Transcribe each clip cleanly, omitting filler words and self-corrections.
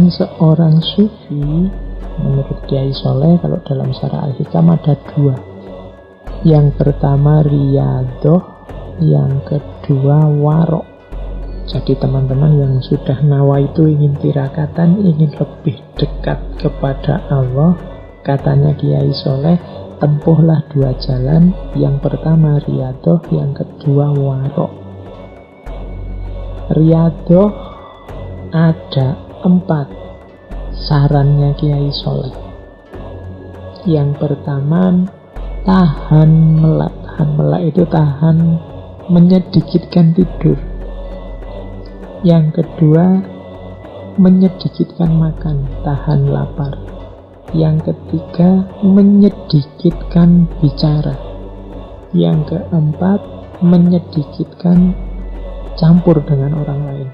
Sedangkan seorang sufi, menurut Kiai Soleh, kalau dalam Syarah Al-Hikam ada dua. Yang pertama riyadhah, yang kedua warok. Jadi teman-teman yang sudah nawa itu ingin tirakatan, ingin lebih dekat kepada Allah, katanya Kiai Soleh, tempuhlah dua jalan. Yang pertama riyadhah, yang kedua warok. Riyadhah ada 4 sarannya Kiai Soleh. Yang pertama, tahan melek. Tahan melek itu tahan menyedikitkan tidur. Yang kedua, menyedikitkan makan, tahan lapar. Yang ketiga, menyedikitkan bicara. Yang keempat, menyedikitkan campur dengan orang lain.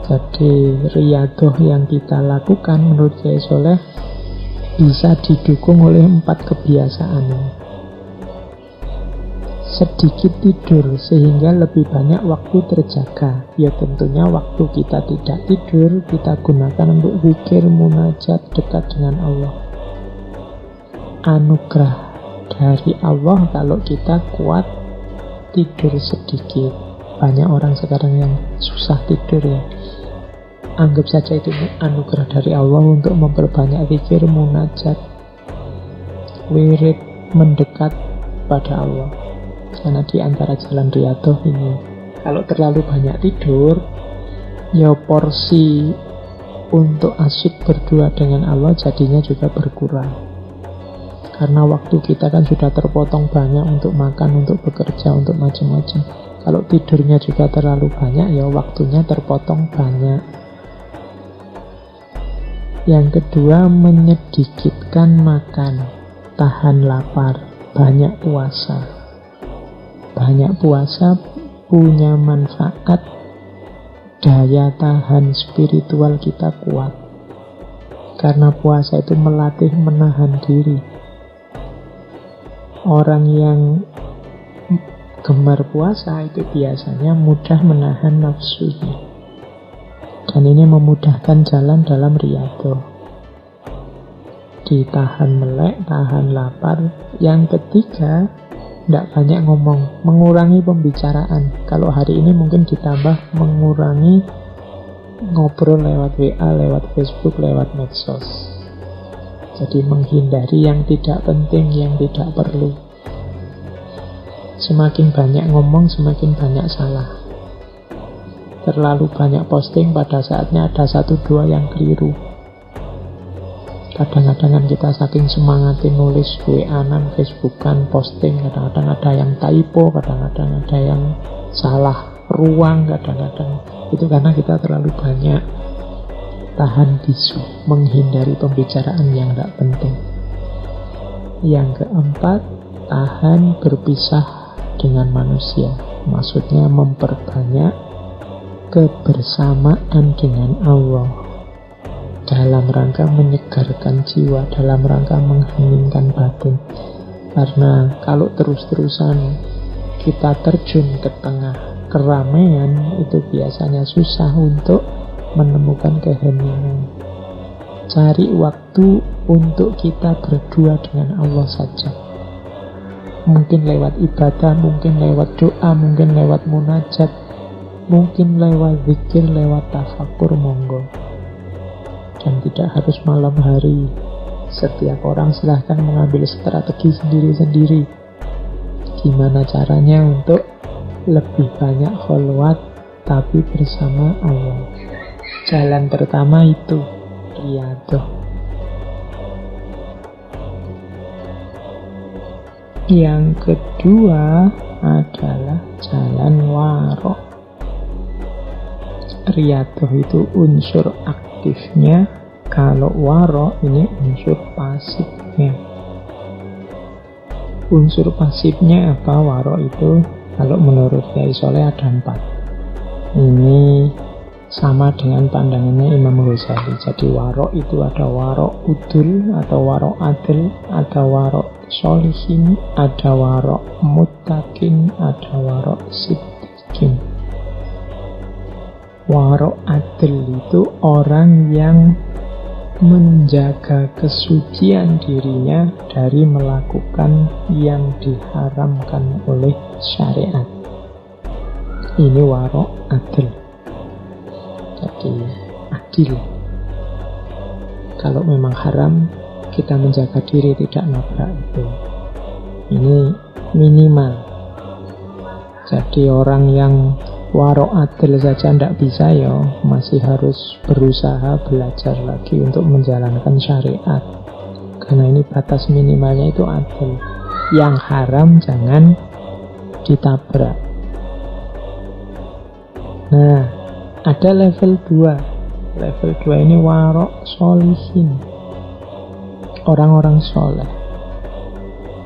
Jadi riyadhah yang kita lakukan menurut Kiai Soleh bisa didukung oleh 4 kebiasaan ini. Sedikit tidur sehingga lebih banyak waktu terjaga. Ya tentunya waktu kita tidak tidur kita gunakan untuk zikir, munajat, dekat dengan Allah. Anugerah dari Allah kalau kita kuat tidur sedikit. Banyak orang sekarang yang susah tidur ya. Anggap saja itu anugerah dari Allah untuk memperbanyak zikir, munajat, wirid, mendekat pada Allah. Karena di antara jalan riyadhah ini, kalau terlalu banyak tidur, ya porsi untuk asyik berdua dengan Allah jadinya juga berkurang. Karena waktu kita kan sudah terpotong banyak untuk makan, untuk bekerja, untuk macam-macam. Kalau tidurnya juga terlalu banyak, ya waktunya terpotong banyak. Yang kedua, menyedikitkan makan, tahan lapar, banyak puasa. Banyak puasa punya manfaat, daya tahan spiritual kita kuat. Karena puasa itu melatih menahan diri. Orang yang gemar puasa itu biasanya mudah menahan nafsunya. Dan ini memudahkan jalan dalam riyadhah. Ditahan melek, tahan lapar. Yang ketiga, tidak banyak ngomong, mengurangi pembicaraan. Kalau hari ini mungkin ditambah mengurangi ngobrol lewat WA, lewat Facebook, lewat medsos. Jadi menghindari yang tidak penting, yang tidak perlu. Semakin banyak ngomong, semakin banyak salah. Terlalu banyak posting, pada saatnya ada 1-2 yang keliru. Kadang-kadang kita saking semangatin nulis WA-an, Facebook-an, posting, kadang-kadang ada yang typo, kadang-kadang ada yang salah ruang, kadang-kadang itu karena kita terlalu banyak tahan bisu, menghindari pembicaraan yang tidak penting. Yang keempat, tahan berpisah dengan manusia. Maksudnya memperbanyak kebersamaan dengan Allah, dalam rangka menyegarkan jiwa, dalam rangka mengheningkan batin. Karena kalau terus-terusan kita terjun ke tengah keramaian, itu biasanya susah untuk menemukan keheningan. Cari waktu untuk kita berdua dengan Allah saja. Mungkin lewat ibadah, mungkin lewat doa, mungkin lewat munajat, mungkin lewat zikir, lewat tafakur, monggo. Dan tidak harus malam hari. Setiap orang silahkan mengambil strategi sendiri-sendiri. Gimana caranya untuk lebih banyak kholwat tapi bersama Allah. Jalan pertama itu riyadhah. Yang kedua adalah jalan warok. Riyadhah itu unsur aktifnya, kalau warok ini unsur pasifnya. Unsur pasifnya apa warok itu? Kalau menurut Kiai Soleh ada 4. Ini sama dengan pandangannya Imam Ghazali. Jadi warok itu ada warok udul, atau warok adil, ada warok solihin, ada warok muttaqin, ada warok siddiqin. Warok adil itu orang yang menjaga kesucian dirinya dari melakukan yang diharamkan oleh syariat. Ini warok adil. Jadi adil. Kalau memang haram, kita menjaga diri tidak nabrak itu. Ini minimal. Jadi orang yang warok adil saja tidak bisa ya, masih harus berusaha belajar lagi untuk menjalankan syariat. Karena ini batas minimalnya itu adil. Yang haram jangan ditabrak. Nah, ada level 2. Level 2 ini warok solihin. Orang-orang soleh.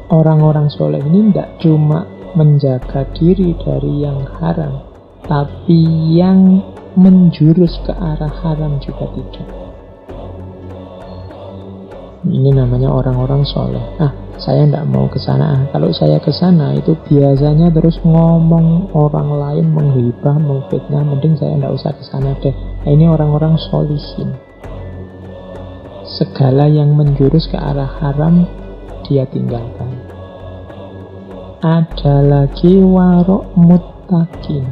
Orang-orang soleh ini tidak cuma menjaga diri dari yang haram, tapi yang menjurus ke arah haram juga tidak. Ini namanya orang-orang soleh. Saya tidak mau ke sana. Kalau saya ke sana itu biasanya terus ngomong orang lain, menghibah, memfitnah. Mending saya tidak usah ke sana deh. Nah, ini orang-orang solihin. Segala yang menjurus ke arah haram dia tinggalkan. Ada lagi warok muttaqin.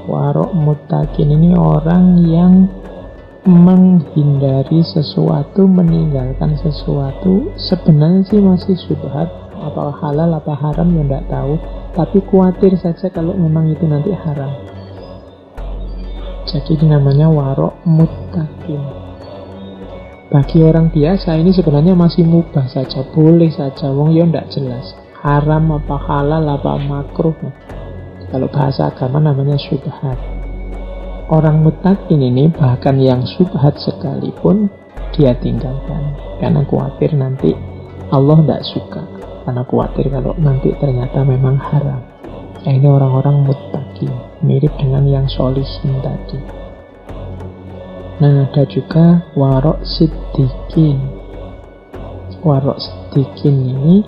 Warok muttaqin ini orang yang menghindari sesuatu, meninggalkan sesuatu. Sebenarnya sih masih syubhat, apa halal apa haram ya tidak tahu, tapi khawatir saja kalau memang itu nanti haram. Jadi ini namanya warok muttaqin. Bagi orang biasa ini sebenarnya masih mubah saja, boleh saja, wong ya tidak jelas haram apa halal apa makruh. Kalau bahasa agama namanya syubhat. Orang muttaqin ini bahkan yang syubhat sekalipun dia tinggalkan, karena khawatir nanti Allah tidak suka, karena khawatir kalau nanti ternyata memang haram. Nah, ini orang-orang muttaqin, mirip dengan yang sholihin tadi. Nah, ada juga warok siddiqin. Warok siddiqin ini,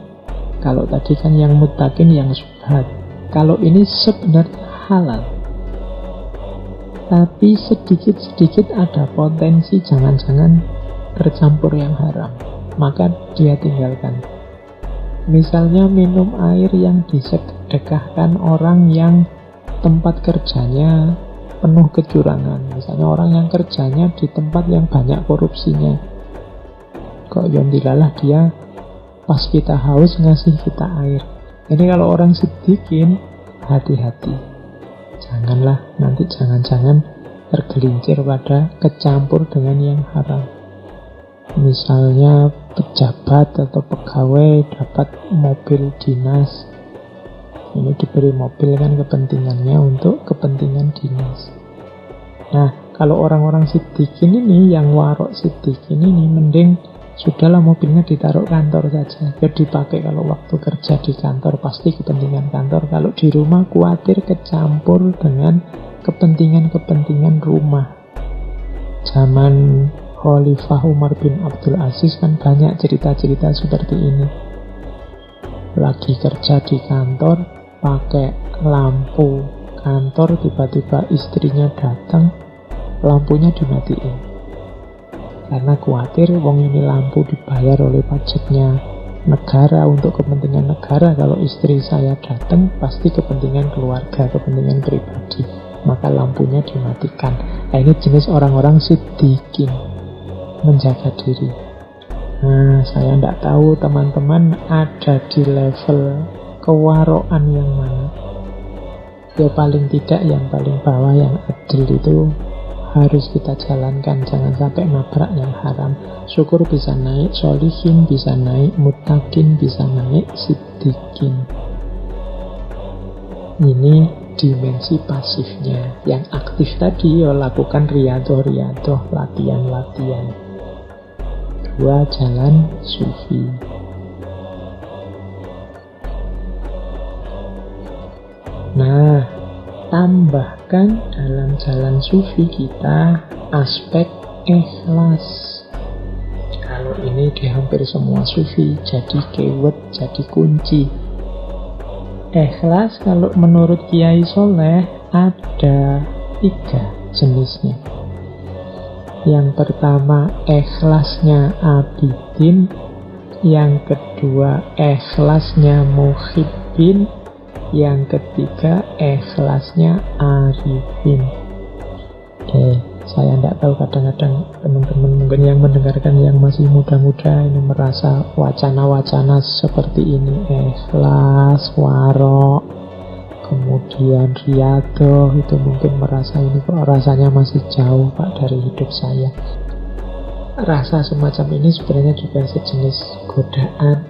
kalau tadi kan yang muttaqin yang syubhat, kalau ini sebenarnya halal, tapi sedikit-sedikit ada potensi jangan-jangan tercampur yang haram, maka dia tinggalkan. Misalnya minum air yang disedekahkan orang yang tempat kerjanya penuh kecurangan. Misalnya orang yang kerjanya di tempat yang banyak korupsinya, kok yondilalah dia pas kita haus ngasih kita air. Ini kalau orang siddiqin, hati-hati. Janganlah nanti jangan-jangan tergelincir pada kecampur dengan yang haram. Misalnya pejabat atau pegawai dapat mobil dinas. Ini diberi mobil kan kepentingannya untuk kepentingan dinas. Nah, kalau orang-orang siddiqin ini, yang warok siddiqin ini, mending sudahlah mobilnya ditaruh kantor saja, biar dipakai kalau waktu kerja di kantor, pasti kepentingan kantor. Kalau di rumah khawatir kecampur dengan kepentingan-kepentingan rumah. Zaman Khalifah Umar bin Abdul Aziz kan banyak cerita-cerita seperti ini. Lagi kerja di kantor, pakai lampu kantor, tiba-tiba istrinya datang, lampunya dimatiin. Karena khawatir wong ini lampu dibayar oleh pajaknya negara, untuk kepentingan negara. Kalau istri saya datang pasti kepentingan keluarga, kepentingan pribadi, maka lampunya dimatikan. Nah, ini jenis orang-orang siddiqin, menjaga diri. Nah, saya tidak tahu teman-teman ada di level kewaroan yang mana. Ya paling tidak yang paling bawah, yang adil itu harus kita jalankan, jangan sampai nabrak yang haram. Syukur bisa naik sholihin, bisa naik muttaqin, bisa naik siddiqin. Ini dimensi pasifnya. Yang aktif tadi ya lakukan riyadhah, latihan-latihan. 2. Jalan sufi. Nah, tambahkan dalam jalan sufi kita aspek ikhlas. Kalau ini di hampir semua sufi jadi keyword, jadi kunci. Ikhlas kalau menurut Kiai Soleh ada 3 jenisnya. Yang pertama ikhlasnya abidin, yang kedua ikhlasnya muhibbin, yang ketiga ikhlasnya arifin. Saya tidak tahu, kadang-kadang teman-teman mungkin yang mendengarkan yang masih muda-muda ini merasa wacana-wacana seperti ini, ikhlas, warok, kemudian riyadhah, itu mungkin merasa ini kok rasanya masih jauh Pak dari hidup saya. Rasa semacam ini sebenarnya juga sejenis godaan,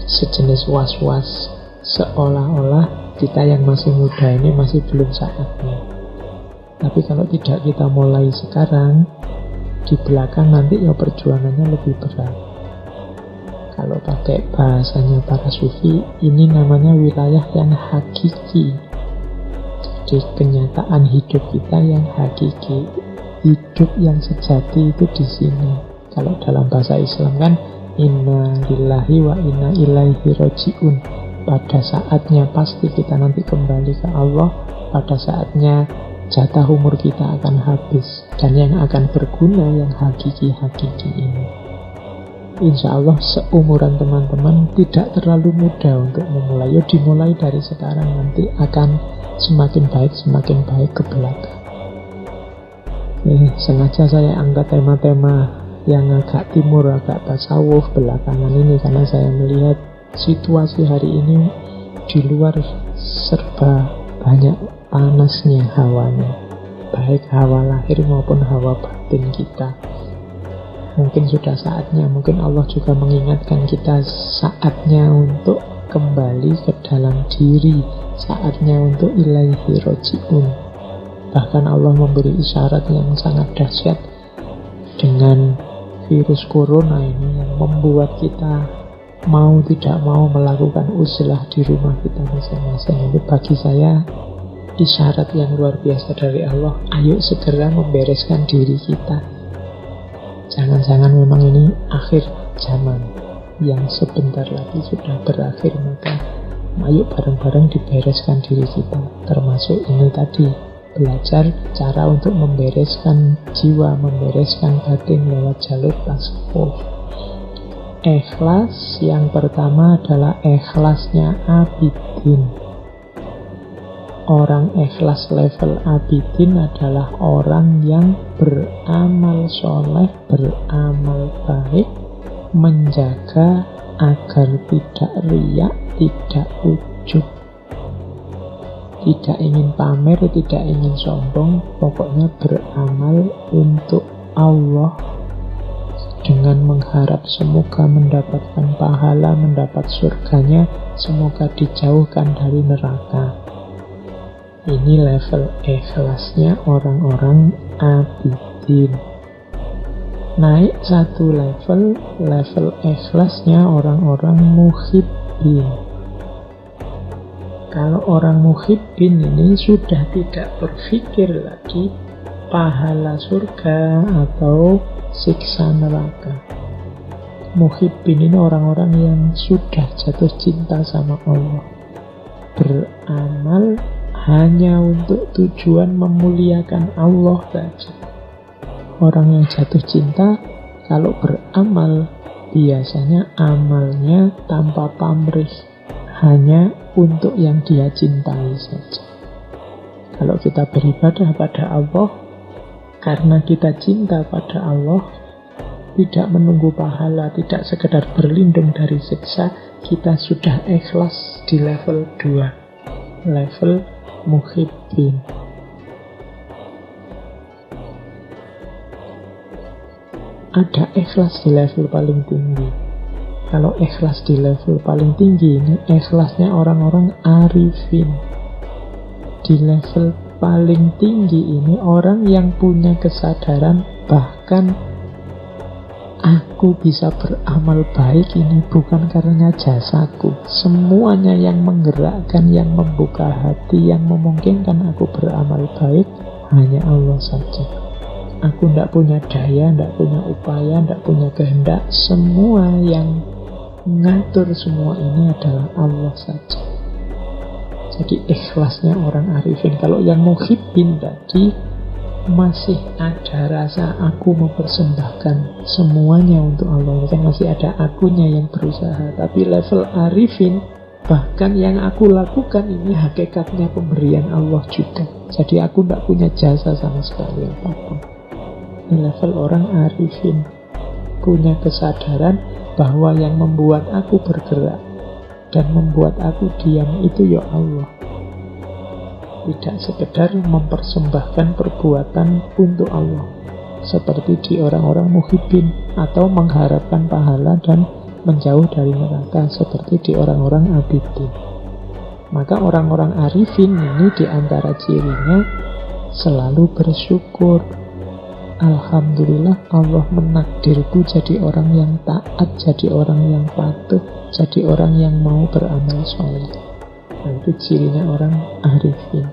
sejenis was-was, seolah-olah kita yang masih muda ini masih belum saatnya. Tapi kalau tidak kita mulai sekarang, di belakang nanti ya perjuangannya lebih berat. Kalau pakai bahasanya para sufi, ini namanya wilayah yang hakiki. Jadi kenyataan hidup kita yang hakiki, hidup yang sejati itu di sini. Kalau dalam bahasa Islam kan inna lillahi wa inna ilaihi raji'un. Pada saatnya pasti kita nanti kembali ke Allah. Pada saatnya jatah umur kita akan habis, dan yang akan berguna yang hakiki-hakiki ini. Insya Allah seumuran teman-teman tidak terlalu mudah untuk memulai. Ya dimulai dari sekarang, nanti akan semakin baik ke belakang. Sengaja saya angkat tema-tema yang agak timur, agak tasawuf belakangan ini, karena saya melihat situasi hari ini di luar serba banyak panasnya hawanya, baik hawa lahir maupun hawa batin kita. Mungkin sudah saatnya, mungkin Allah juga mengingatkan kita, saatnya untuk kembali ke dalam diri, saatnya untuk ilaihi roji'un. Bahkan Allah memberi isyarat yang sangat dahsyat dengan virus corona ini yang membuat kita mau tidak mau melakukan uzlah di rumah kita masing-masing. Ini bagi saya isyarat yang luar biasa dari Allah. Ayo segera membereskan diri kita. Jangan-jangan memang ini akhir zaman yang sebentar lagi sudah berakhir, maka ayo bareng-bareng dibereskan diri kita. Termasuk ini tadi, belajar cara untuk membereskan jiwa, membereskan batin lewat jalur tasawuf. Ikhlas yang pertama adalah ikhlasnya abidin. Orang ikhlas level abidin adalah orang yang beramal soleh, beramal baik, menjaga agar tidak riak, tidak ujub, tidak ingin pamer, tidak ingin sombong, pokoknya beramal untuk Allah dengan mengharap semoga mendapatkan pahala, mendapat surganya, semoga dijauhkan dari neraka. Ini level ikhlasnya orang-orang abidin. Naik satu level, level ikhlasnya orang-orang muhibbin. Kalau orang muhibbin ini sudah tidak berpikir lagi pahala surga atau siksa neraka. Muhibbin ini orang-orang yang sudah jatuh cinta sama Allah, beramal hanya untuk tujuan memuliakan Allah saja. Orang yang jatuh cinta kalau beramal biasanya amalnya tanpa pamrih, hanya untuk yang dia cintai saja. Kalau kita beribadah pada Allah karena kita cinta pada Allah, tidak menunggu pahala, tidak sekedar berlindung dari siksa, kita sudah ikhlas di level 2, level muhibbin. Ada ikhlas di level paling tinggi. Kalau ikhlas di level paling tinggi ini ikhlasnya orang-orang arifin. Di level paling tinggi ini orang yang punya kesadaran bahkan aku bisa beramal baik ini bukan karena jasaku. Semuanya yang menggerakkan, yang membuka hati, yang memungkinkan aku beramal baik hanya Allah saja. Aku tidak punya daya, tidak punya upaya, tidak punya kehendak. Semua yang mengatur semua ini adalah Allah saja. Jadi ikhlasnya orang arifin. Kalau yang muhibbin tadi, masih ada rasa aku mempersembahkan semuanya untuk Allah, kan masih ada akunya yang berusaha. Tapi level arifin, bahkan yang aku lakukan ini hakikatnya pemberian Allah juga. Jadi aku tidak punya jasa sama sekali apapun. Ini level orang arifin, punya kesadaran bahwa yang membuat aku bergerak dan membuat aku diam itu ya Allah. Tidak sekedar mempersembahkan perbuatan untuk Allah, seperti di orang-orang muhibbin, atau mengharapkan pahala dan menjauh dari neraka, seperti di orang-orang abidin. Maka orang-orang arifin ini diantara cirinya selalu bersyukur. Alhamdulillah Allah menakdirku jadi orang yang taat, jadi orang yang patuh, jadi orang yang mau beramal soleh. Nah, itu cirinya orang arifin.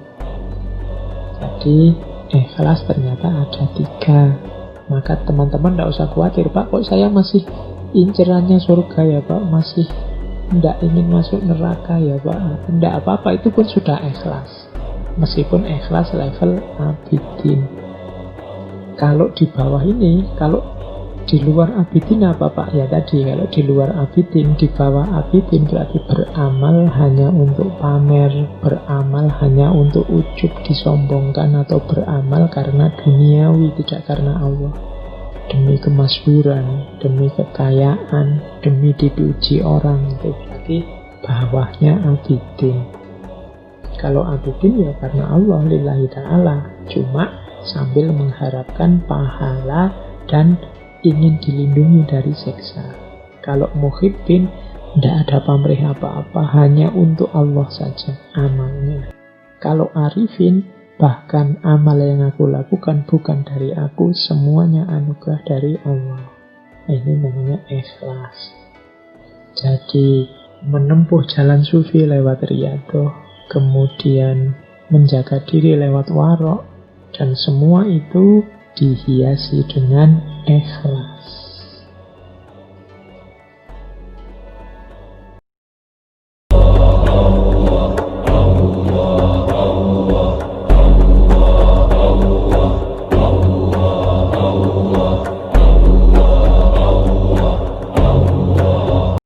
Jadi ikhlas ternyata ada 3. Maka teman-teman tidak usah khawatir, Pak, kok saya masih incerannya surga ya Pak, masih tidak ingin masuk neraka ya Pak. Tidak apa-apa, itu pun sudah ikhlas. Meskipun ikhlas level abidin. Kalau di bawah ini, kalau di luar abidin apa Pak? Ya tadi, kalau di luar abidin, di bawah abidin berarti beramal hanya untuk pamer, beramal hanya untuk ujub, disombongkan, atau beramal karena duniawi, tidak karena Allah. Demi kemasyhuran, demi kekayaan, demi dipuji orang, itu berarti bawahnya abidin. Kalau abidin ya karena Allah, lillahi ta'ala, cuma sambil mengharapkan pahala dan ingin dilindungi dari siksa. Kalau muhibbin, tidak ada pamrih apa-apa, hanya untuk Allah saja amalnya. Kalau arifin, bahkan amal yang aku lakukan bukan dari aku, semuanya anugerah dari Allah. Ini namanya ikhlas. Jadi menempuh jalan sufi lewat riyadhah, kemudian menjaga diri lewat warok, dan semua itu dihiasi dengan ikhlas.